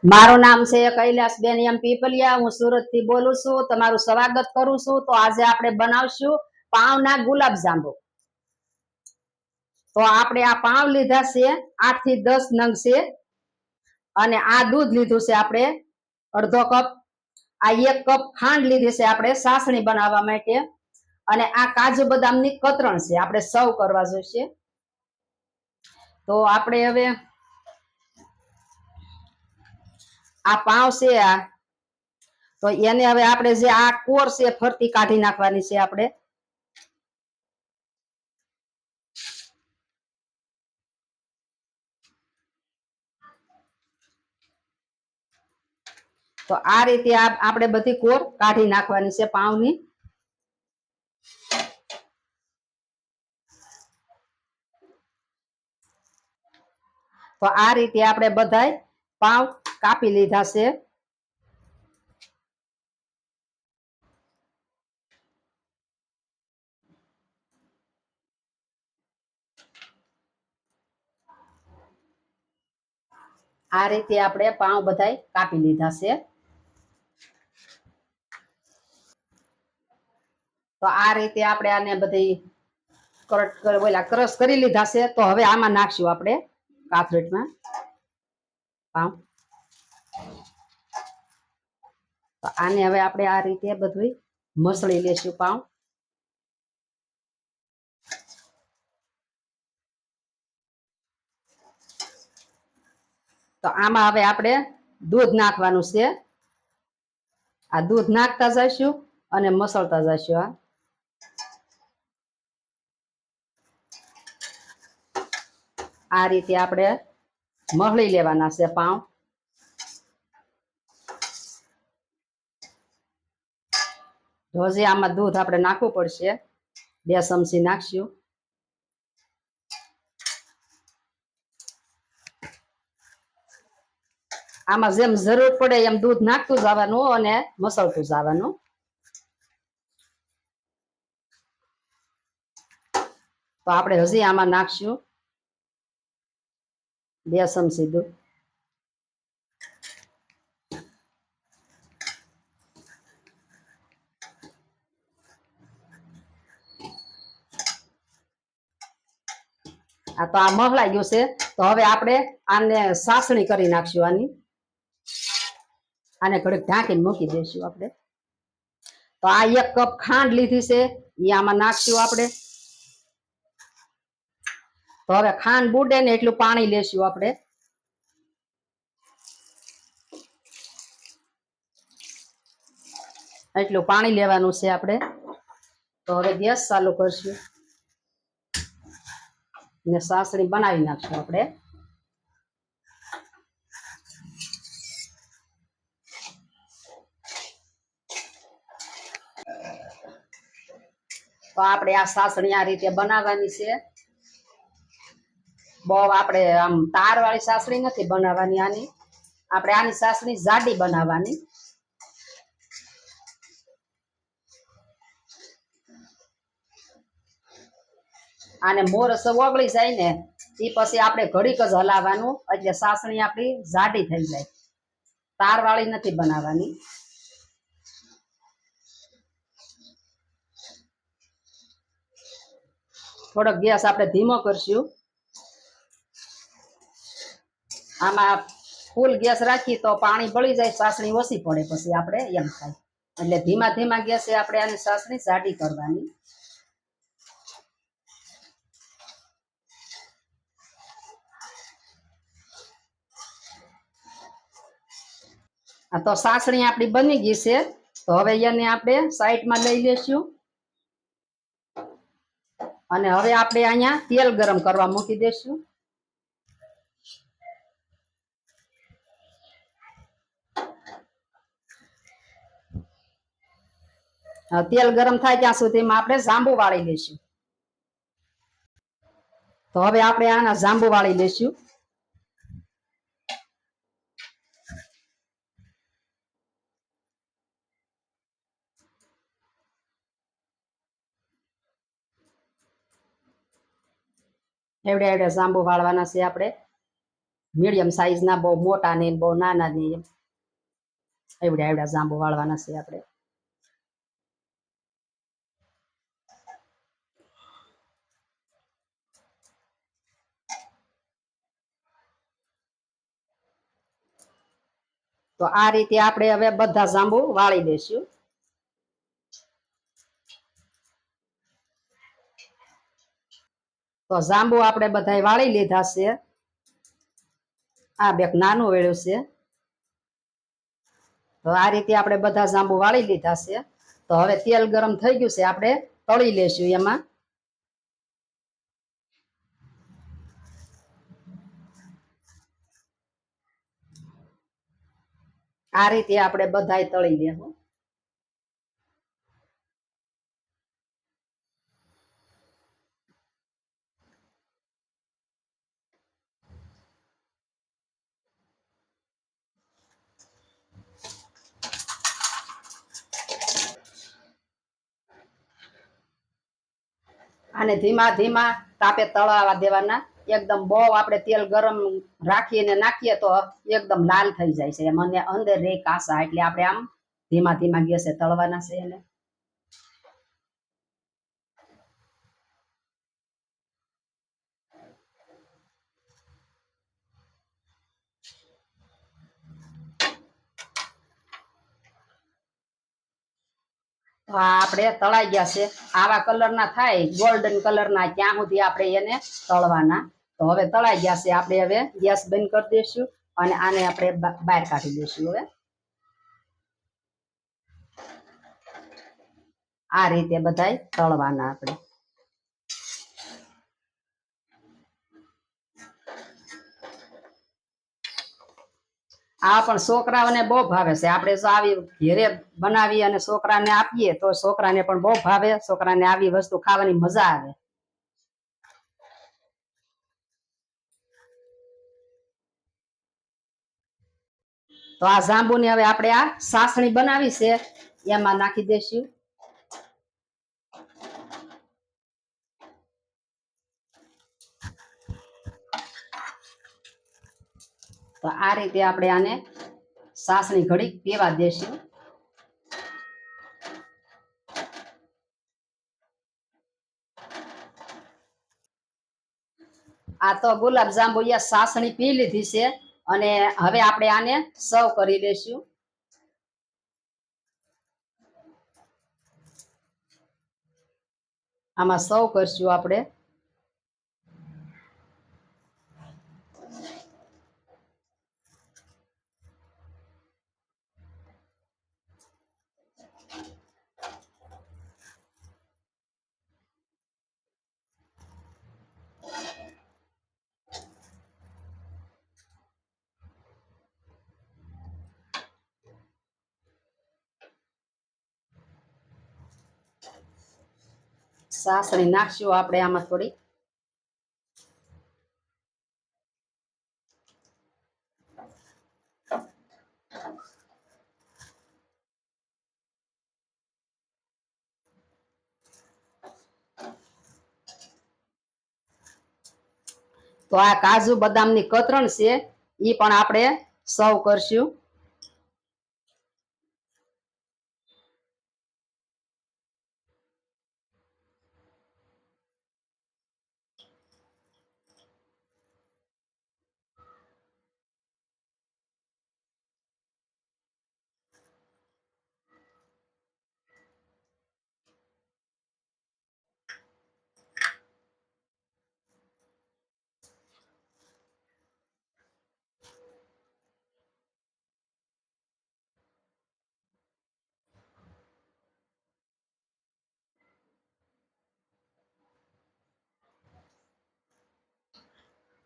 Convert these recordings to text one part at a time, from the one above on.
મારું નામ છે કૈલાસબેન એમ પીપલિયા। હું સુરત થી બોલું છું। તમારું સ્વાગત કરું છું। તો આજે આપણે બનાવશું પાવના ગુલાબ જાંબુ। તો આપણે આ પાવ લીધા છે 8 થી 10 નંગ છે અને આ દૂધ લીધું છે આપણે અડધો કપ। આ 1 કપ ખાંડ લીધી છે આપણે સાસણી બનાવવા માટે અને આ કાજુ બદામની કતરણ છે આપણે સર્વ કરવા જોઈશે। તો આપણે હવે આ પાવ છે આ તો એને હવે આપણે જે આ કોર છે ફરતી કાઢી નાખવાની છે આપણે। તો આ રીતે આપણે બધી કોર કાઢી નાખવાની છે પાવની। તો આ રીતે આપણે બધાય પાવ કાપી લીધા છે। આ રીતે આપણે પાવ બધાય કાપી લીધા છે। તો આ રીતે આપણે આને બધી ક્રશ કરી લીધા છે। તો હવે આમાં નાખશું આપણે કાથરટમાં પાવ। તો આને હવે આપણે આ રીતે બધું મસળી લેશું પાવ। તો આમાં હવે આપણે દૂધ નાખવાનું છે। આ દૂધ નાખતા જઈશું અને મસળતા જઈશું। આ રીતે આપણે મસળી લેવાના છે પાવ। હજી આમાં દૂધ આપણે નાખવું પડશે 2 ચમચી નાખશું। આમાં જેમ જરૂર પડે એમ દૂધ નાખતું જવાનું અને મસળતું જવાનું। તો આપણે હજી આમાં નાખશું 2 ચમચી દૂધ। આ તો આ મહલાઈ ગયું છે। તો હવે આપણે આને સાસણી કરી નાખશું આને ઘડીક ઢાંકીને મૂકી દઈશું આપણે। તો આ 1 કપ ખાંડ લીધી છે એ આમાં નાખશું આપણે। તો હવે ખાંડ બુડે ને એટલું પાણી લેશું આપણે। એટલું પાણી લેવાનું છે આપણે। તો હવે ગેસ ચાલુ કરશું ને સાસણી બનાવી નાખશું આપણે। તો આપણે આ સાસણી આ રીતે બનાવવાની છે। બહુ આપણે આમ તાર વાળી સાસણી નથી બનાવવાની આની। આપણે આની સાસણી જાડી બનાવવાની। આને મોરસ ઓગળી જાય ને એ પછી આપણે ઘડીક જ હલાવવાનું એટલે સાસણી આપણી જાડી થઈ જાય। તાર વાળી નથી બનાવવાની। થોડોક ગેસ આપણે ધીમો કરશું। આમાં ફૂલ ગેસ રાખી તો પાણી બળી જાય સાસણી ઓછી પડે પછી આપણે એમ થાય એટલે ધીમા ધીમા ગેસે આપણે આની સાસણી જાડી કરવાની। આ તો સાસણી આપણી બની ગઈ છે। તો હવે એને આપણે સાઈડમાં લઈ લેશું અને હવે આપણે અહીંયા તેલ ગરમ કરવા મૂકી દેશું। તેલ ગરમ થાય ત્યાં સુધીમાં આપણે જાંબુ વાળી લઈશું। તો હવે આપણે આના જાંબુ વાળી લઈશું। એવડે એવડે જાંબુ વાળવાના છે આપણે। મીડિયમ સાઈઝ ના, બહુ મોટા નહીં બહુ નાના નહીં, એવડા એવડા જાંબુ વાળવાના છે આપણે. તો આ રીતે આપણે હવે બધા જાંબુ વાળી દઈશું. તો જાંબુ આપણે બધા વાળી લીધા છે. આ બેક નાનું વેળ્યું છે. તો આ રીતે આપણે બધા જાંબુ વાળી લીધા છે. તો હવે તેલ ગરમ થઈ ગયું છે, આપણે તળી લેશું એમાં. આ રીતે આપણે બધાય તળી લેવું. આને ધીમા ધીમા તાપે તળાવા દેવાના. એકદમ બહુ આપણે તેલ ગરમ રાખીને નાખીએ તો એકદમ લાલ થઈ જાય છે, મને અંદર રે કાસા, એટલે આપણે આમ ધીમા ધીમા ગેસે તળવાના છે એને. તો આપણે તળાઈ ગયા છે. આવા કલરના થાય, ગોલ્ડન કલરના, ત્યાં સુધી આપણે એને તળવાના. તો હવે તળાઈ ગયા છે, આપણે હવે ગેસ બંધ કરી દઈશું અને આને આપણે બહાર કાઢી દઈશું. હવે આ રીતે બધાય તળવાના આપણે. આ પણ છોકરાઓને બહુ ભાવે છે. આપણે જો આવી ઘેરે બનાવી અને છોકરાને આપીએ તો છોકરાને પણ બહુ ભાવે. છોકરાને આવી વસ્તુ ખાવાની મજા આવે. તો આ જાંબુની હવે આપણે આ સાસણી બનાવી છે, એમાં નાખી દઈશું. તો આ રીતે આપણે આને સાસણી ઘડીક પીવા દેશું. આ તો ગુલાબ જાંબુ સાસણી પી લીધી છે અને હવે આપણે આને સર્વ કરી દઈશું. આમાં સર્વ કરશું આપણે. સાસણી નાખશું આપણે આમાં થોડી. તો આ કાજુ બદામની કતરણ છે, એ પણ આપણે સર્વ કરશું.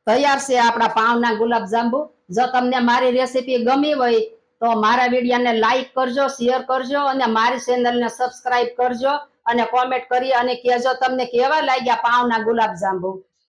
તૈયાર છે આપણા પાવના ગુલાબ જાંબુ. જો તમને મારી રેસીપી ગમી હોય તો મારા વિડીયોને લાઈક કરજો, શેર કરજો અને મારી ચેનલને સબસ્ક્રાઇબ કરજો અને કોમેન્ટ કરી અને કહેજો તમને કેવા લાગ્યા પાવના ગુલાબ જાંબુ.